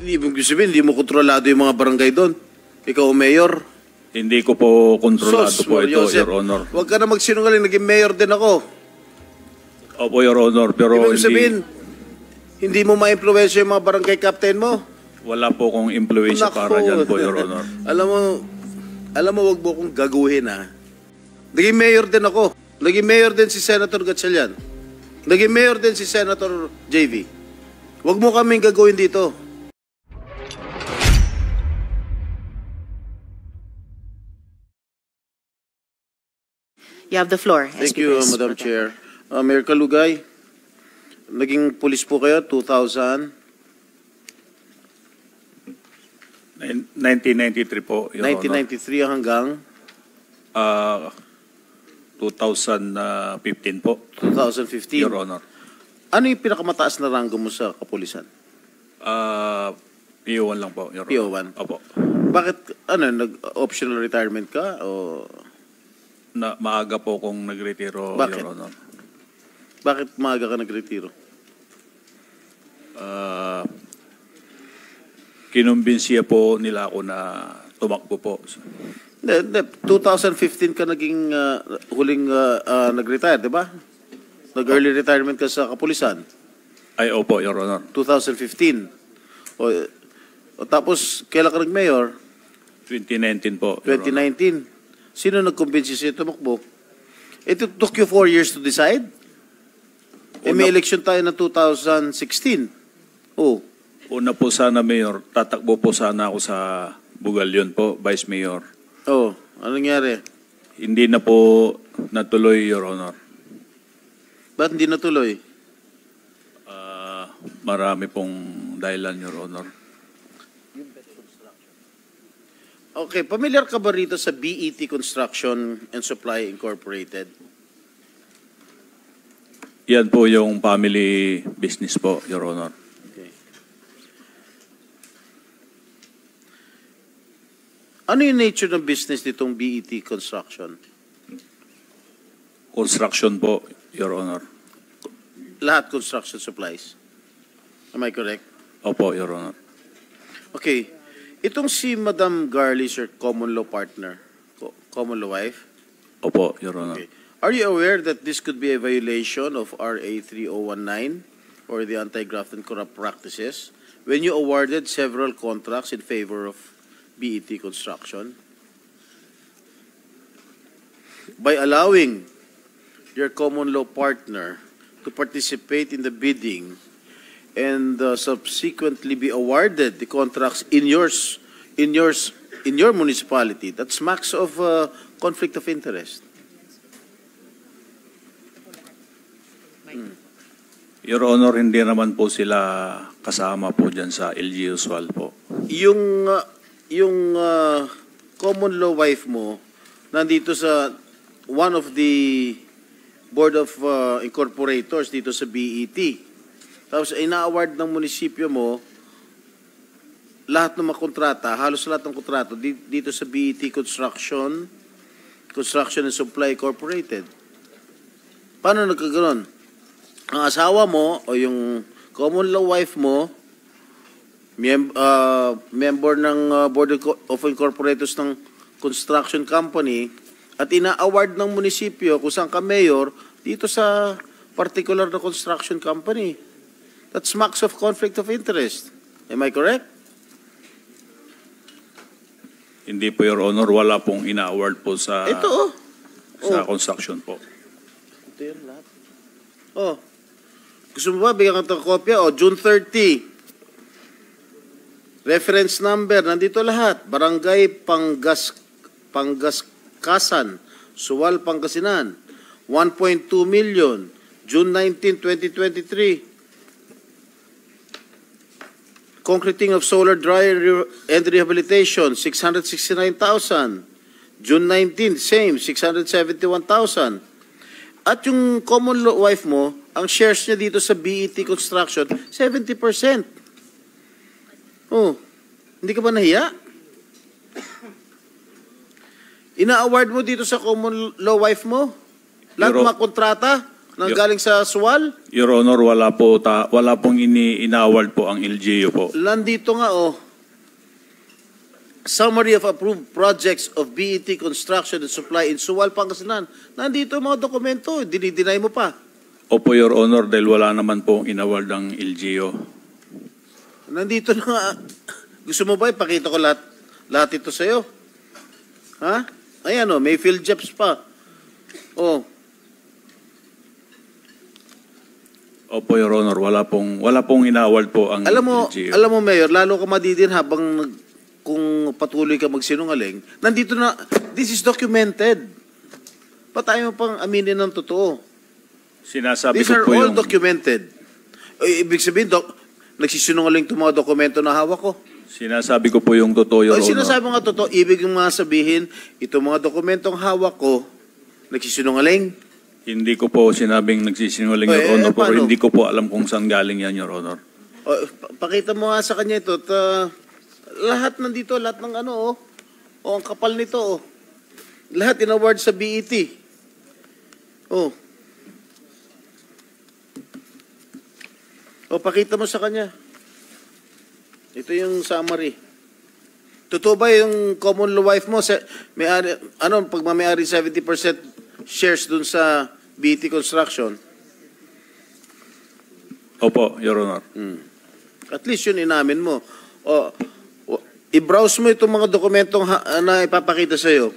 Ibig sabihin, hindi mo kontrolado yung mga barangay doon. Ikaw ang mayor. Hindi ko po kontrolado Sos, po ito, Joseph, Your Honor. Huwag ka na magsinungaling, naging mayor din ako. Opo, Your Honor, pero Ibig sabihin, hindi mo ma-influensya yung mga barangay captain mo. wala po kong impluensya para dyan po, Your Honor. Alam mo, wag mo kong gaguhin, ha. Naging mayor din ako. Naging mayor din si Senator Gatchalian. Naging mayor din si Senator JV. Wag mo kaming gagawin dito. You have the floor. Thank you, Madam Chair. Mayor Kalugay, naging pulis po kayo 1993 po, Your 1993 hanggang Honor. 2015 po, 2015. Your Honor. Ano yung pinakamataas na ranggo mo sa kapulisan? PO1 lang po, Your Honor. PO1? Opo. Bakit, nag-optional retirement ka? O Maaga po kung nagretiro, Bakit? Your Honor. bakit maaga ka nagretiro? Kinumbinsiya po nila ako na tumakbo po. 2015 ka naging huling nag-retire, di ba? Nag-early retirement ka sa kapulisan. Ay, opo, Your Honor. 2015. O tapos, kailan ka nag-mayor? 2019 po, Your Honor. 2019. Sino nag-convince sa'yo tumakbo? It took you 4 years to decide? May election tayo na 2016. Oh. Una po sana, Mayor, tatakbo po sana ako sa Bugalyon po, Vice Mayor. Oh, anong nangyari? Hindi na po natuloy, Your Honor. Ba't hindi natuloy? Marami pong dahilan, Your Honor. Okay, familiar ka ba rito sa BET Construction and Supply Incorporated? Yan po yung family business po, Your Honor. Okay. Ano yung nature ng business nitong BET Construction? Construction po, Your Honor. Lahat construction supplies. Am I correct? Opo, Your Honor. Okay. Itong si Madam Garly, sir, common law partner, common law wife. Opo, Your Honor. Okay. Are you aware that this could be a violation of RA 3019 or the Anti-Graft and Corrupt Practices when you awarded several contracts in favor of BET Construction? By allowing your common law partner to participate in the bidding and subsequently be awarded the contracts in your municipality, that smacks of conflict of interest. Your Honor, hindi naman po sila kasama po dyan sa LG Usual po. Yung common law wife mo nandito sa one of the board of incorporators dito sa BET. Tapos ina-award ng munisipyo mo lahat ng mga kontrata, halos lahat ng kontrato dito sa BET Construction and Supply Incorporated. Paano nagkaganon? Ang asawa mo o yung common law wife mo, member ng Board of Incorporators ng construction company, at ina-award ng munisipyo kung saan ka mayor dito sa particular na construction company. That smacks of conflict of interest. Am I correct? Hindi po, Your Honor, wala pong ina-award po sa Ito, sa construction po. Ito yun lahat. Oh. Gusto mo ba bigyan ka ng kopya? June 30. Reference number, nandito lahat. Barangay Panggaskasan, Suwal, Pangasinan. 1.2 million. June 19, 2023. Concreting of solar dryer and rehabilitation, 669,000. June 19, same, 671,000. At yung common law wife mo, ang shares niya dito sa BET Construction, 70%. Oh, hindi ka ba nahiya? Ina-award mo dito sa common law wife mo? Lahat ng mga kontrata, Nanggaling sa SWAL? Your Honor, wala pong ini-award po ang LGU po. Nandito nga, oh. Summary of approved projects of BET construction and supply in Suwal, Pangasinan. Nandito ang mga dokumento, dinideny mo pa. Opo, Your Honor, dahil wala naman pong inaward ang LGU. Nandito na nga. Gusto mo ba ipakita ko lahat ito sa'yo? Ha? Ayan, oh, may field jobs pa. Oh. Opo, Your Honor, wala pong ina-award po ang LGU. Alam mo, Mayor, lalo ka madidin habang kung patuloy ka magsinungaling. Nandito na, this is documented. Patay mo pang aminin ng totoo. Sinasabi These ko are po all yung... documented. Ibig sabihin, nagsisinungaling itong mga dokumento na hawak ko. Sinasabi ko po yung totoo, Your Honor. Sinasabi mo nga totoo, ibig mga sabihin, itong mga dokumentong hawak ko, nagsisinungaling. Hindi ko po sinabing nagsisinungaling, Your Honor, pero hindi ko po alam kung saan galing yan, Your Honor. Pakita mo nga sa kanya ito. Lahat nandito, lahat ng ano, oh. Oh, ang kapal nito, oh. Lahat in-award sa BET. Oh. Oh, pakita mo sa kanya. Ito yung summary. Totoo ba yung common law wife mo? May-ari, pag may-ari 70% shares dun sa BET Construction? Opo, Your Honor. At least yun inamin mo. I-browse mo itong mga dokumentong na ipapakita sa'yo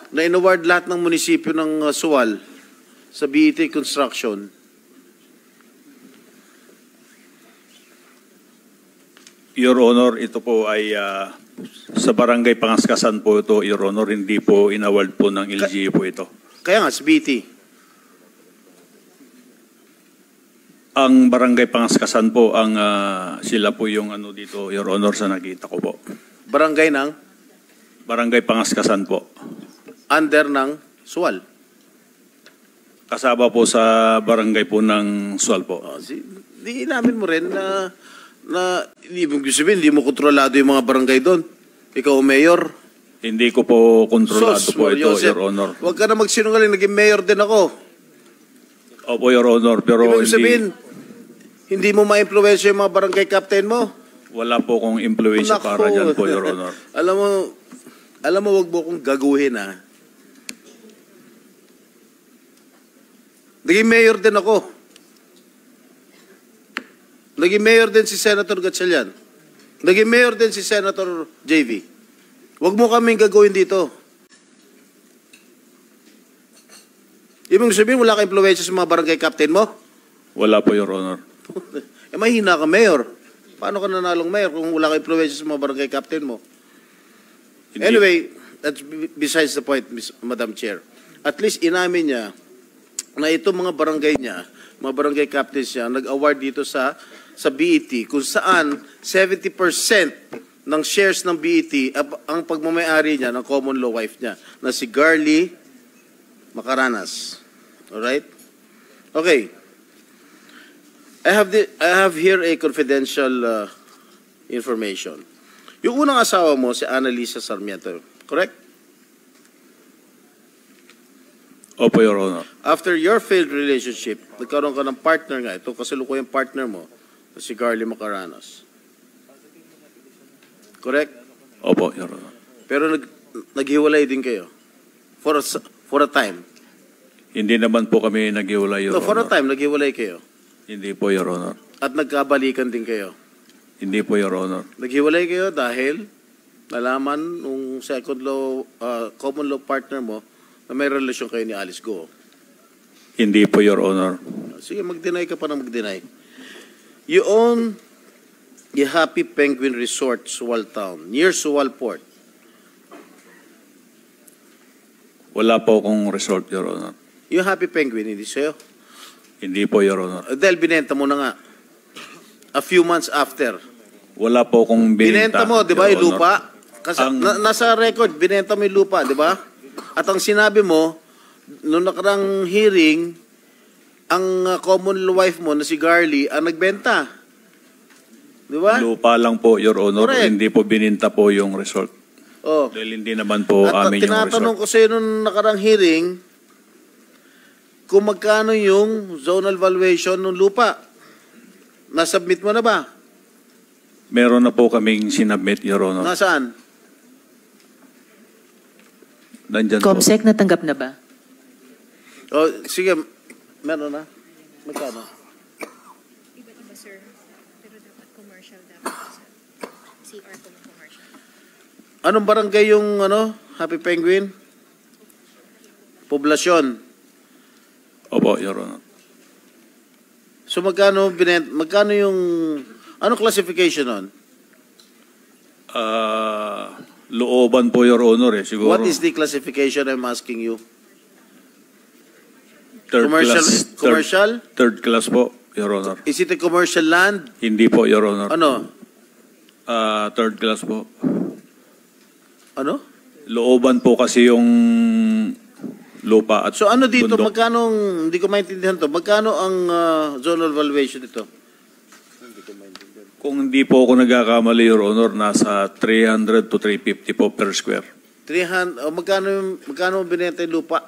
na in-award lahat ng munisipyo ng Suwal sa BET Construction. Your Honor, ito po ay sa barangay Pangaskasan po ito, Your Honor, hindi po in-award po ng LGU po ito. Kaya nga, sa BET. Ang barangay Pangaskasan po, sila po yung ano dito, Your Honor, sa nakita ko po. Barangay ng? Barangay Pangaskasan po. Under ng Suwal. Kasama po sa barangay po ng Suwal po. Di namin mo rin na ibig sabihin, hindi mo kontrolado yung mga barangay doon. Ikaw ang mayor. Hindi ko po kontrolado po ito, Joseph, Your Honor. Huwag ka na magsinungaling, naging mayor din ako. Opo, Your Honor, pero Ibig sabihin, hindi mo ma-influensya yung mga barangay captain mo. wala po kong impluensya para dyan po, Your Honor. Alam mo, wag mo kong gaguhin, ha? Naging mayor din ako. Naging mayor din si Senator Gatchalian. Naging mayor din si Senator JV. Wag mo kaming gagawin dito. Ibig sabihin, wala ka impluensya sa mga barangay captain mo? Wala po, Your Honor. Mahina ka, mayor. Paano ka nanalong mayor kung wala ka impluensya sa mga barangay captain mo? Hindi. Anyway, that's besides the point, Madam Chair. At least inamin niya na itong mga barangay niya, mga barangay captains niya, nag-award dito sa BET kung saan 70% ng shares ng BET ang pagmamayari niya ng common law wife niya na si Garly Macaranas. Alright? Okay. I have here a confidential information. Yung unang asawa mo, si Annalisa Sarmiento, correct? Opo, Your Honor. After your failed relationship, nagkaroon ka ng partner nga. Ito kasalukuyang partner mo, si Garly Macaranas. Correct? Opo, Your Honor. Pero naghiwalay din kayo. For a time. Hindi naman po kami naghiwalay, Your No, for a Honor. time, naghiwalay kayo. Hindi po, Your Honor. At nagkabalikan din kayo. Hindi po, Your Honor. Naghiwalay kayo dahil nalaman nung second law, common law partner mo na may relasyon kayo ni Alice Go. Hindi po, Your Honor. Sige, mag-deny ka pa na mag-deny. You own the Happy Penguin Resort, Suwal Town, near Suwal Port. Wala po akong resort, Your Honor. Yung Happy Penguin, hindi sa'yo. Hindi po, Your Honor. Dahil binenta mo na nga. A few months after. Wala po akong Binenta mo, di ba, Your yung Honor. lupa? Kasi nasa record, binenta mo yung lupa, di ba? At ang sinabi mo, noong nakarang hearing, ang common law wife mo na si Garly ang nagbenta. Di ba? Lupa lang po, Your Honor. Correct. Hindi po bininta po yung resort. Oh. Dahil hindi naman po At amin yung tinatanong resort. ko sa'yo noong nakarang hearing, kung magkano yung zonal valuation ng lupa. Nasubmit mo na ba? Meron na po kaming sinabmit, Your Honor. Nasaan? Nandyan po. COMSEC, natanggap na ba? O, sige, meron na. Magkano? Iba-iba, sir. Pero dapat commercial dapat, sir. CR po ng commercial. Anong barangay yung Happy Penguin? Poblasyon. Opo, Your Honor. So magkano yung anong classification nun? Looban po, Your Honor, siguro. What is the classification I'm asking you? Third commercial? class, Commercial? Third class po, Your Honor. Is it a commercial land? Hindi po, Your Honor. Ano? Third class po. Ano? Looban po kasi yung lupa at So ano dito, bundok. magkano, hindi ko maintindihan to, magkano ang zonal valuation dito? Kung hindi po ako nagkakamali, Your Honor, nasa 300 to 350 po per square. 300, magkano binenta yung lupa?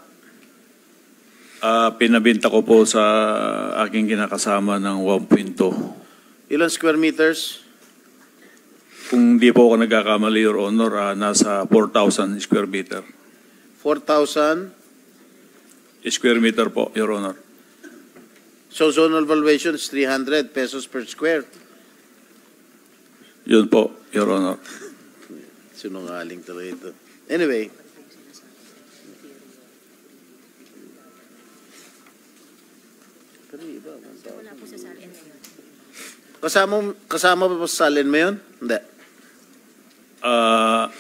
Pinabinta ko po sa aking kinakasama ng 1.2. Ilan square meters? Kung hindi po ako nagkakamali, Your Honor, nasa 4,000 square meter. 4,000? Square meter po, Your Honor. So zonal valuation is 300 pesos per square. Yun po, Your Honor. Sinungaling talaga ito. Anyway. Wala po sa salin na yun. Kasama ba sa salin mo yun? Hindi.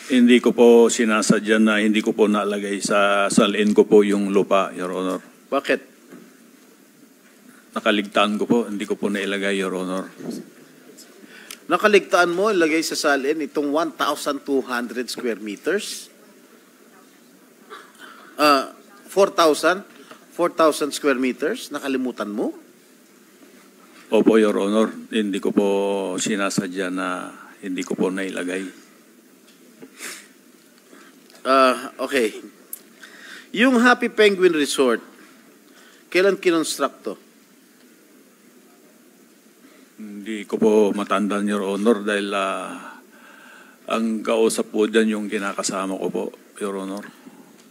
Hindi ko po sinasadya na hindi ko po nalagay sa salin ko po yung lupa, Your Honor. Bakit? Nakaligtaan ko po, hindi ko po nailagay, Your Honor. Nakaligtaan mo, ilagay sa salin itong 1,200 square meters? 4,000 square meters? Nakalimutan mo? Opo, Your Honor. Hindi ko po sinasadya na hindi ko po nailagay. Okay. Yung Happy Penguin Resort, kailan kinonstruct to? Hindi ko po matandaan, Your Honor, dahil ang kausap po dyan yung kinakasama ko po, Your Honor.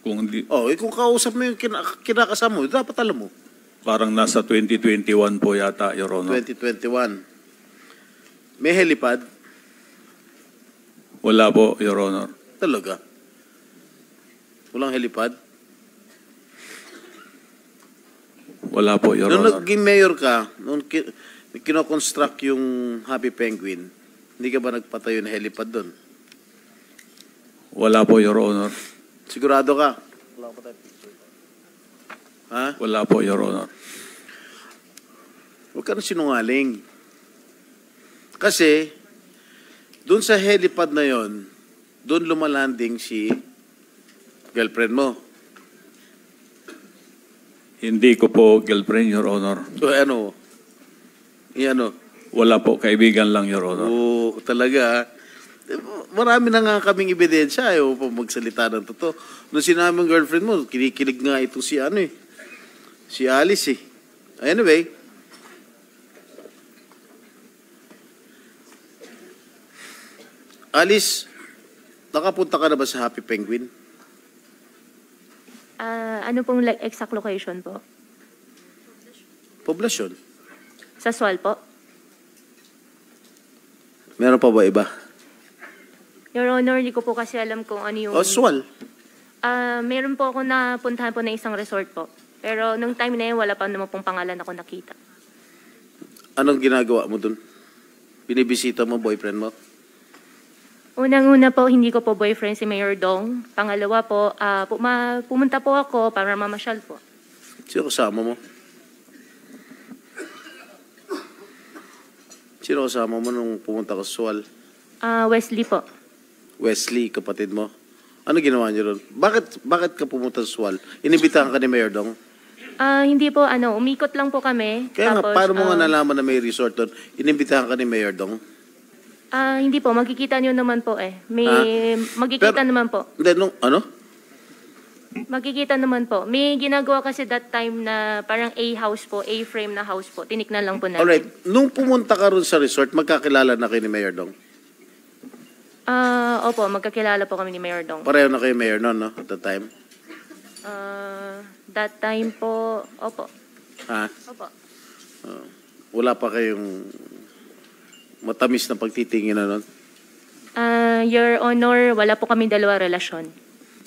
Kung hindi, Kung kausap mo yung kinakasama mo, dapat alam mo. parang nasa 2021 po yata, Your Honor. 2021. May helipad? Wala po, Your Honor. Talaga? Walang helipad? Wala po, Your Nung Honor. naging mayor ka, nung kinoconstruct yung Happy Penguin, hindi ka ba nagpatayo ng helipad doon? Wala po, Your Honor. Sigurado ka? Ha? Wala po, Your Honor. Huwag ka na sinungaling. Kasi, doon sa helipad na yon, doon lumalanding si girlfriend mo. Hindi ko po girlfriend, Your Honor. So ano? Wala po, kaibigan lang, Your Honor. Oo, talaga. Marami na nga kaming ebidensya. Ayaw pa magsalita ng totoo. Nung sinabi ng girlfriend mo, kinikilig nga ito si si Alice eh. Anyway. Alice, nakapunta ka na ba sa Happy Penguin? Ano pong exact location po? Poblasyon. Sa Sual po? Meron pa ba iba? Your Honor, hindi ko po kasi alam kung ano yung... Oswald. Meron po ako napuntahan po na isang resort po. Pero nung time na yun, wala pa naman pong pangalan ako nakita. Anong ginagawa mo dun? Binibisita mo boyfriend mo? Unang-una po, hindi ko po boyfriend si Mayor Dong. Pangalawa po, pumunta po ako para mamasyal po. Sino kasama mo? Sino kasama mo nung pumunta ka sa Sual? Wesley po. Wesley, kapatid mo. Ano ginawa niyo ron? Bakit ka pumunta sa Sual? Inibitahan ka ni Mayor Dong? Hindi po, umikot lang po kami. Kaya Tapos, nga, paano mo nga nalaman na may resort doon? Inibitahan ka ni Mayor Dong? Hindi po, magkikita niyo naman po eh. Magkikita Pero- naman po. Hindi, Makikita naman po. May ginagawa kasi that time na parang A-house po, A-frame na house po. Tiniknan lang po namin. Alright, nung pumunta ka ron sa resort, magkakilala na kayo ni Mayor Dong? Opo, magkakilala po kami ni Mayor Dong. Pareho na kayo Mayor noon, no? At the time? That time po, opo. Ha? Opo. Wala pa kayong matamis na pagtitingin na nun? Your Honor, wala po kami dalawa relasyon.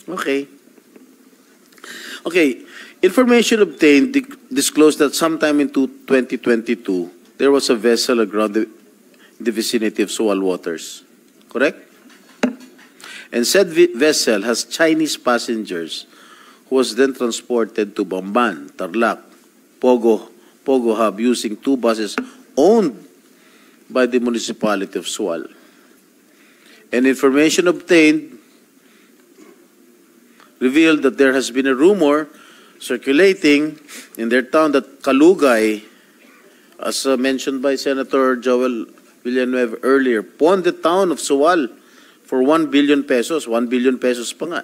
Okay. Okay. Information obtained disclosed that sometime in 2022, there was a vessel aground in the vicinity of Sual waters. Correct? And said vessel has Chinese passengers who was then transported to Bamban, Tarlac, Pogo Hub using 2 buses owned by the municipality of Sual. And information obtained revealed that there has been a rumor circulating in their town that Kalugay, as mentioned by Senator Joel Villanueva earlier, pawned the town of Sual for 1 billion pesos. 1 billion pesos pa nga.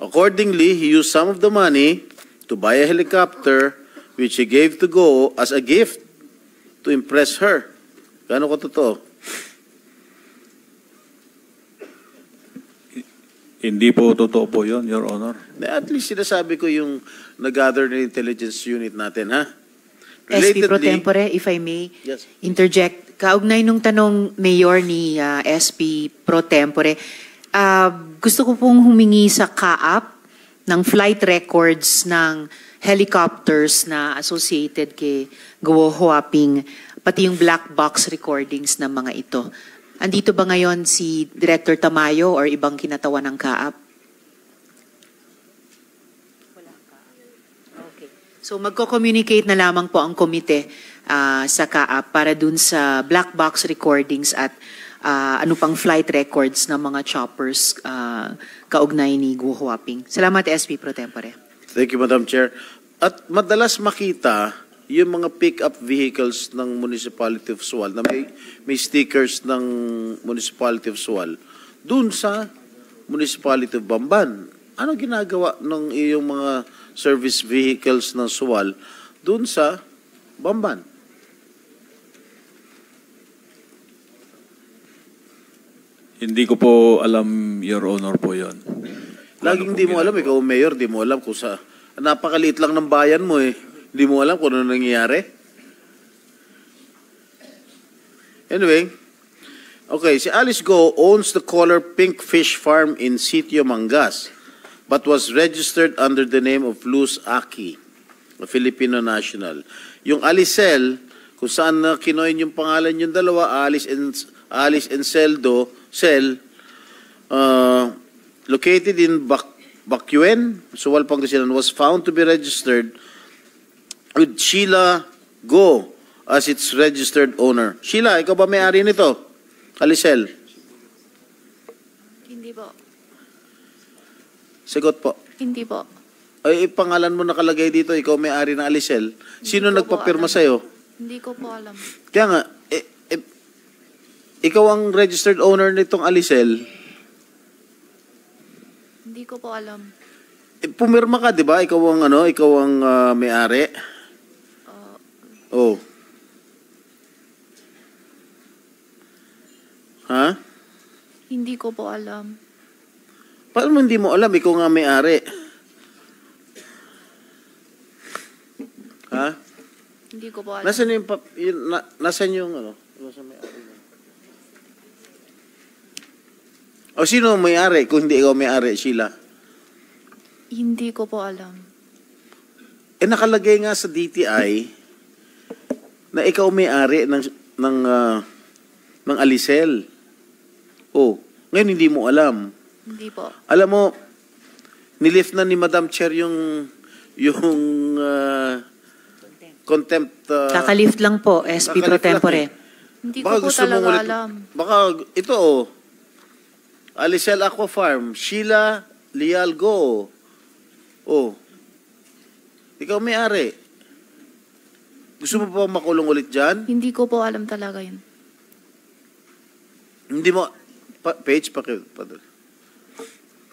Accordingly, he used some of the money to buy a helicopter which he gave to Go as a gift to impress her. Gaano ko totoo? Hindi po totoo po yun, Your Honor. At least sinasabi ko yung nag-gather na intelligence unit natin, ha? SP Pro Tempore, if I may Yes. interject. Kaugnay nung tanong Mayor ni SP Pro Tempore, gusto ko pong humingi sa CAAP ng flight records ng helicopters na associated kay Guo Huaping, pati yung black box recordings ng mga ito. Andito ba ngayon si Director Tamayo or ibang kinatawan ng CAAP? Okay. So magko-communicate na lamang po ang komite sa CAAP para dun sa black box recordings at ano pang flight records ng mga choppers kaugnay ni Guo Huaping. Salamat, SP Pro Tempore. Thank you, Madam Chair. At madalas makita yung mga pick-up vehicles ng Municipality of Sual na may stickers ng Municipality of Sual dun sa Municipality of Bamban. Ano ginagawa ng iyong mga service vehicles ng Sual dun sa Bamban? Hindi ko po alam, Your Honor, po yun. Laging di mo alam, ikaw mayor, di mo alam kung sa... Napakaliit lang ng bayan mo eh. Di mo alam kung ano nangyayari. Anyway, okay, si Alice Go owns the Color Pink Fish Farm in Sitio Mangas, but was registered under the name of Luz Aki, a Filipino national. Yung Alicel, kung saan na kinoin yung pangalan yung dalawa, Alice and Cel, located in Bacuén, Sual, Pangasinan, was found to be registered with Sheila Go as its registered owner. Sheila, ikaw ba may-ari nito? Alicel? Hindi po. Sagot po. Hindi po. Ay, pangalan mo nakalagay dito, ikaw may-ari ng Alicel. Sino Hindi ko po nagpapirma alam. sa'yo? Hindi ko po alam. Kaya nga, ikaw ang registered owner nitong Alicel. Hindi ko po alam. Pumirma ka, di ba? Ikaw ang may-ari. Oh. Ha? Hindi ko po alam. Paano mo hindi mo alam? Ikaw nga may-ari. Ha? Hindi ko po alam. Nasaan yung, nasaan yung nasaan may-ari? O sino ang may-ari kung hindi ikaw may-ari, Sheila? Hindi ko po alam. Nakalagay nga sa DTI na ikaw may-ari ng Alicel. Oh, ngayon hindi mo alam. Hindi po. Alam mo, nilift na ni Madam Chair yung contempt. Kakalift lang po, SP Pro Kakalift lang Tempore. Hindi ko Baka po gusto mong talaga ulit- alam. Baka ito Alicel Aqua Farm, Sheila Lial Go. Oh. Ikaw may-ari. Gusto mo pa makulong ulit dyan? Hindi ko po alam talaga yun. Hindi mo, page pa.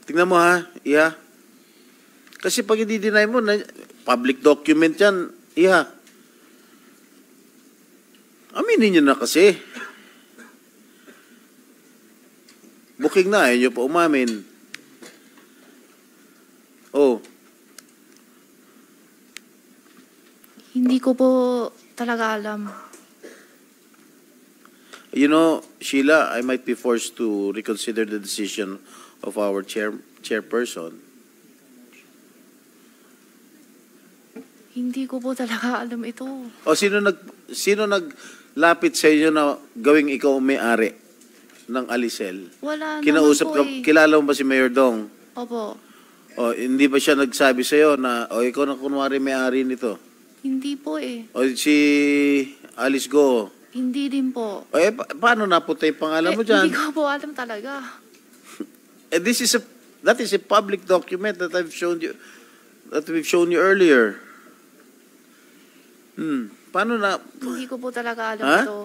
Tingnan mo ha, iya. Kasi pag i-deny mo, public document yan, aminin nyo na kasi. Booking na, ayaw nyo pa umamin. Oh. Hindi ko po talaga alam. You know, Sheila, I might be forced to reconsider the decision of our chairperson. Hindi ko po talaga alam ito. O sino naglapit sa inyo na gawing ikaw ang may-ari ng Alicel? Wala Kinausap naman po ka, kilala mo ba si Mayor Dong? Opo. O hindi ba siya nagsabi sa iyo na ikaw na kunwari may-ari nito? Hindi po eh. O si Alice Go? Hindi din po. Paano napunta yung pangalan mo dyan? Hindi ko po alam talaga. That is a public document that we've shown you earlier. Paano na? Hindi ko po talaga alam Ha? ito.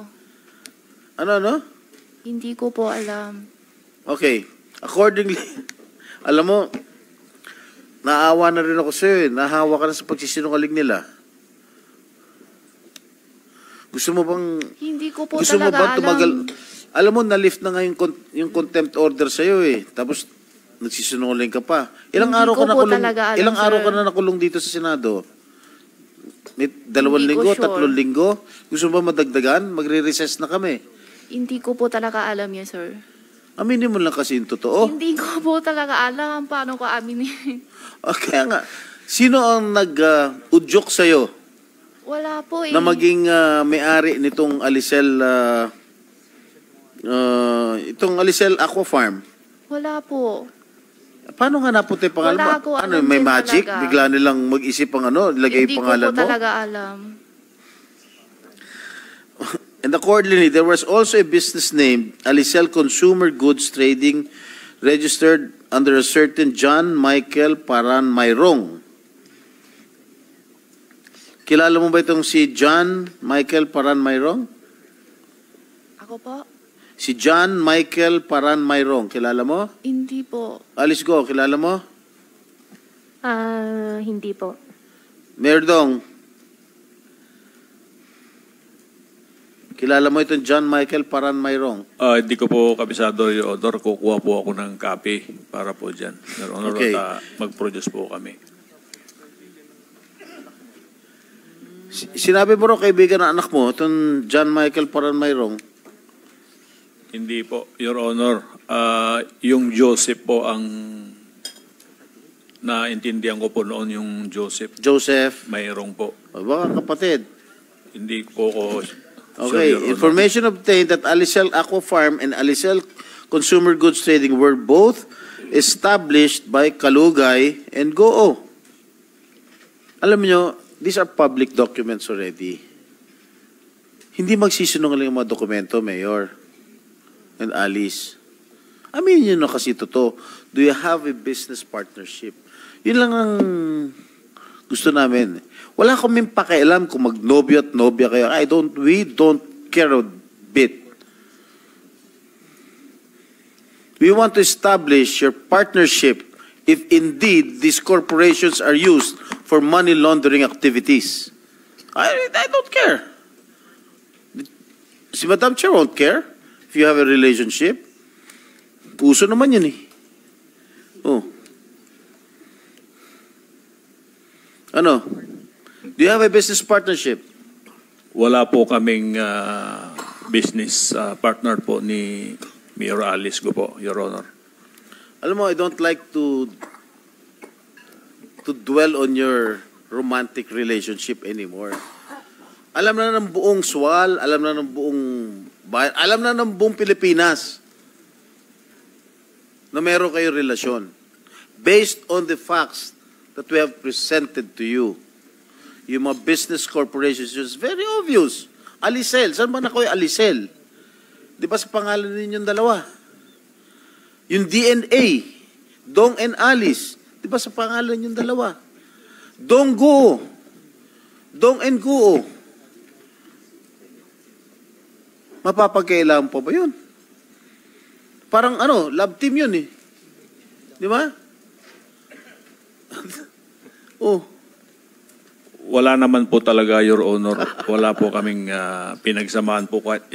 Ano? Hindi ko po alam. Okay. Accordingly, alam mo, naawa na rin ako sa'yo eh. Nahawa ka na sa pagsisinungaling nila. Gusto mo bang... Hindi ko po Gusto mo talaga bang tumagal? alam. Alam mo, na-lift na nga yung contempt order sa'yo eh. Tapos, nagsisinungaling ka pa. Ilang Hindi araw ko ka po nakulong? talaga alam, Ilang araw sir. ka na nakulong dito sa Senado? 2 Hindi ko linggo, sure. 3 linggo? Gusto mo ba madagdagan? Magre-recess na kami. Hindi ko po talaga alam yan, sir. Aminin mo lang kasi yung totoo. Hindi ko po talaga alam paano ko aminin. Kaya nga, sino ang nag-udyok sa'yo Wala po eh. na maging may-ari nitong Alicel, itong Alicel Aqua Farm? Wala po. Paano nga napunta yung pangalan? Wala ko Ano, alam may din magic? talaga. Bigla nilang mag-isip ang ilagay yung pangalan Hindi ko po talaga alam. And accordingly, there was also a business named Alicel Consumer Goods Trading registered under a certain John Michael Paran Mayrong. Kilala mo ba itong si John Michael Paran Mayrong? Ako po? Si John Michael Paran Mayrong, kilala mo? Hindi po. Alice Go, kilala mo? Hindi po. Mayor Dong, kilala mo itong John Michael Paran Mayrong? Hindi ko po kabisado, Your Honor. Kukuha po ako ng copy para po dyan. Your Honor, Okay. at mag-produce po kami. Sinabi mo rin kaibigan ng anak mo, itong John Michael Paran Mayrong? Hindi po, Your Honor. Yung Joseph po ang naintindihan ko po noon, yung Joseph. Joseph? Mayroong po. Baka kapatid. Hindi po ko... Okay, Your Honor. information obtained that Alicel Aqua Farm and Alicel Consumer Goods Trading were both established by Kalugay and Goo. Alam niyo, these are public documents already. Hindi magsisinungaling ang mga dokumento, Mayor and Alice. Aminin niyo na kasi totoo. Do you have a business partnership? Yun lang ang gusto namin. Wala kaming pakialam kung magnobyo at nobya kayo. We don't care a bit. We want to establish your partnership if indeed these corporations are used for money laundering activities. I don't care. Si Madam Chair won't care if you have a relationship. Puso naman yun eh. Oh. Ano? Do you have a business partnership? Wala po kaming business partner po ni Mayor Alice ko po, Your Honor. Alam mo, I don't like to dwell on your romantic relationship anymore. Alam na ng buong Sual, alam na ng buong bayan, alam na ng buong Pilipinas na meron kayo relasyon. Based on the facts that we have presented to you, yung mga business corporations, it's very obvious. Alicel, saan ba na kayo Alicel? Di ba sa pangalan ninyong dalawa? Yung DNA, Dong and Alice, di ba sa pangalan ninyong dalawa? Dong Guo, Dong and Guo. Mapapagkailangan pa ba yun? Parang love team yun eh. Di ba? Oh, Wala naman po talaga, Your Honor. Wala po kaming pinagsamahan po kahit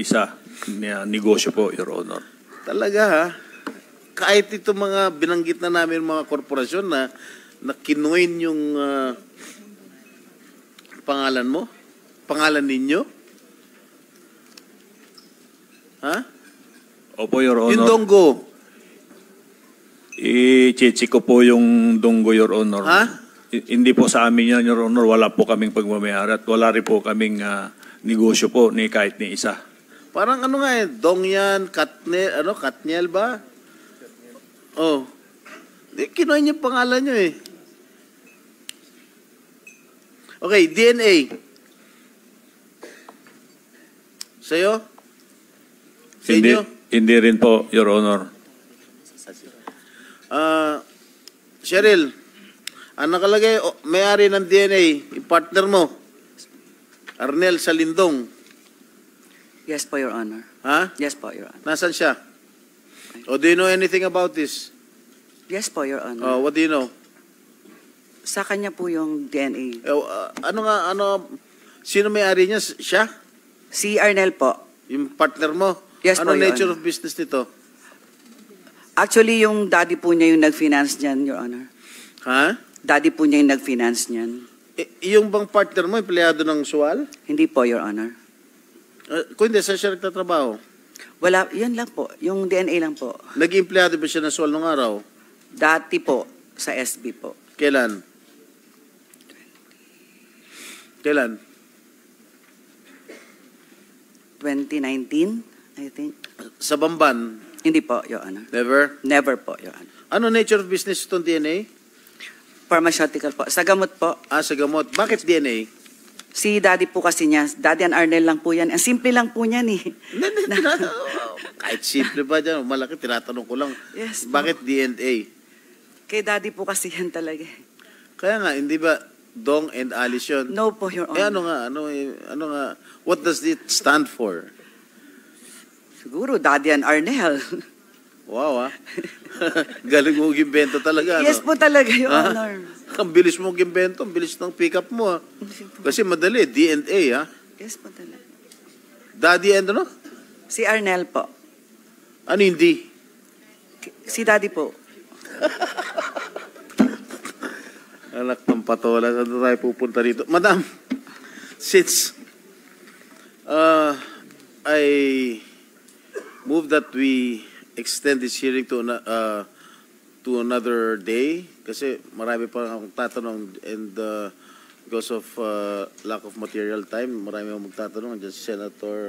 isa na negosyo po, Your Honor. talaga ha. Kahit itong mga binanggit na namin mga korporasyon na kinuin yung pangalan mo? Pangalan ninyo? Ha? Opo, Your Honor. Yung Donggo. I-check ko po yung Donggo, Your Honor. Ha? Hindi po sa amin yan, Your Honor. Wala po kaming pagmamayari at wala rin po kaming negosyo po ni kahit ni isa. Parang ano nga eh, Dong yan, Katniel ba? Oh. Kinuha niyo pangalan niyo eh. Okay, DNA. Sa'yo? Sa inyo? Hindi rin po, Your Honor. Cheryl, ang nakalagay, may-ari ng DNA, yung partner mo, Arnel Salindong. Yes po, Your Honor. Ha? Yes po, Your Honor. Nasaan siya? O do you know anything about this? Yes po, Your Honor. What do you know? Sa kanya po yung DNA. Sino may-ari niya? Siya? Si Arnel po. Yung partner mo? Yes ano po, Your nature Honor. of business nito? Actually, yung daddy po niya yung nag-finance niyan, Your Honor. Ha? Daddy po niya yung nag-finance niyan. Yung bang partner mo, empleyado ng SUAL? Hindi po, Your Honor. Kung hindi, saan siya nagtatrabaho? Wala, yun lang po. Yung DNA lang po. Naging empleyado ba siya ng SUAL nung araw? Dati po, sa SB po. Kailan? Kailan? 2019, I think. Sa Bamban? Hindi po, Your Honor. Never? Never po, Your Honor. Ano nature of business itong DNA? Pharmaceutical po. Sa gamot po. Sa gamot. Bakit DNA? Si daddy po kasi niya. Daddy and Arnel lang po yan. Ang simple lang po niyan eh. Kahit simple ba dyan, malaki, tinatanong ko lang. Yes po. Bakit DNA? Kay daddy po kasi yan talaga. Kaya nga, hindi ba Dong and Alice yun? No po, Your Honor. Ano nga, what does it stand for? Siguro, Daddy and Arnel. Wow, galing mo gimbento talaga. Yes po talaga, Your Honor. Ang bilis mo gimbento, ang bilis ng pick-up mo. Kasi madali, DNA, Yes po talaga. Daddy and ano? Si Arnel po. Ano hindi? Si Daddy po. Anak ng patola, saan tayo pupunta dito? Madam, since I move that we extend this hearing to another day kasi marami pa akong tatanong and because of lack of material time, marami akong magtatanong. Andiyan si Senator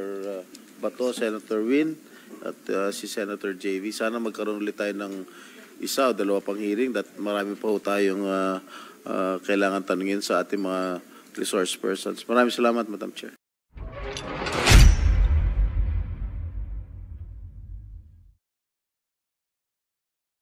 Bato, Senator Win at si Senator JV. Sana magkaroon ulit tayo ng isa o dalawa pang hearing that marami pa ho tayong kailangan tanungin sa ating mga resource persons. Maraming salamat, Madam Chair.